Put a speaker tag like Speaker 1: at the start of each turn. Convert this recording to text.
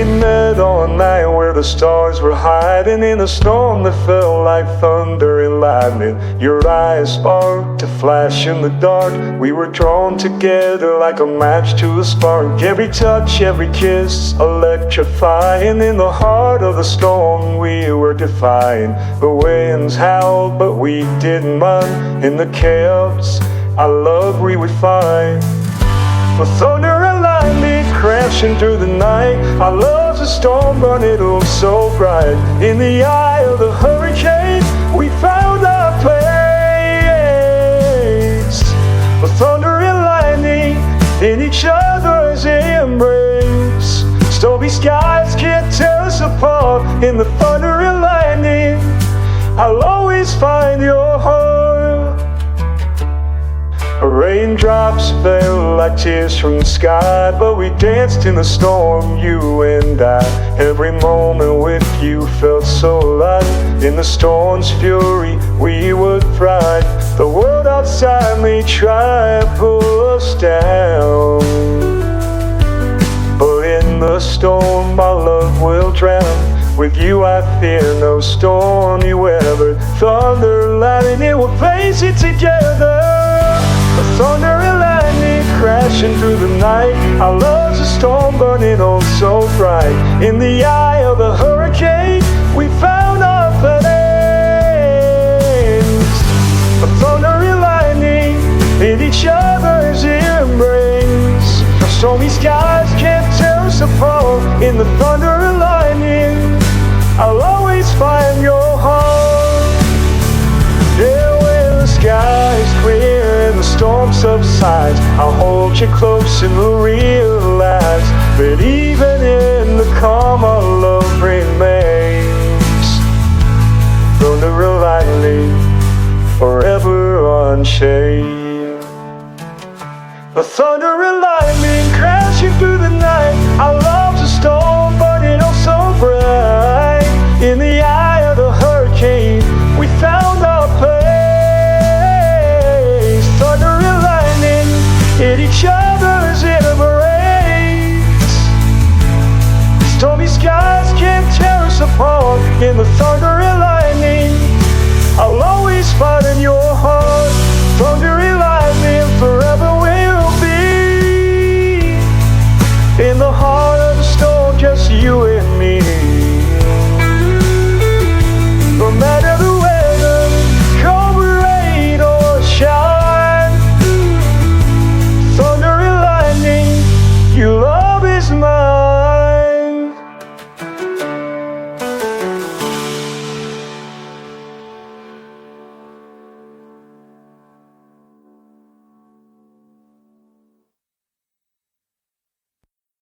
Speaker 1: We met on a night where the stars were hiding in a storm that felt like thunder and lightning. Your eyes sparked a flash in the dark. We were drawn together like a match to a spark. Every touch, every kiss, electrifying. In the heart of the storm we were defying. The winds howled but we didn't mind. In the chaos, our love we would find. The thunder and lightning crashing through the night. Our love's a storm burning oh so bright. In the eye of the hurricane we found our place. The thunder and lightning in each other's embrace. Stormy skies can't tear us apart. In the thunder and lightning I'll always find your heart. Raindrops fell like tears from the sky, but we danced in the storm, you and I. Every moment with you felt so alive. In the storm's fury we would thrive. The world outside may try to pull us down, but in the storm our love will drown. With you I fear no stormy weather. Thunder, lightning, and we'll face it together. The thunder and lightning crashing through the night. Our love's a storm burning oh so bright. In the eye of the hurricane we found our place. The thunder and lightning in each other's embrace. The stormy skies can't tear us apart. In the thunder and lightning I'll always find your heart. Yeah, when the sky is clear and the storm subsides, I'll hold you close and we'll realize that even in the calm our love remains. Thunder and lightning, forever unchanged. The thunder and lightning crashing through the night. Our love's a storm burning oh so bright. In the eye of the hurricane we found our place. Thunder and lightning in each other's embrace. Stormy skies can't tear us apart. In the thunder and lightning I'll always find in your heart. Thunder and lightning forever will be. In the heart of the storm just you and me. No matter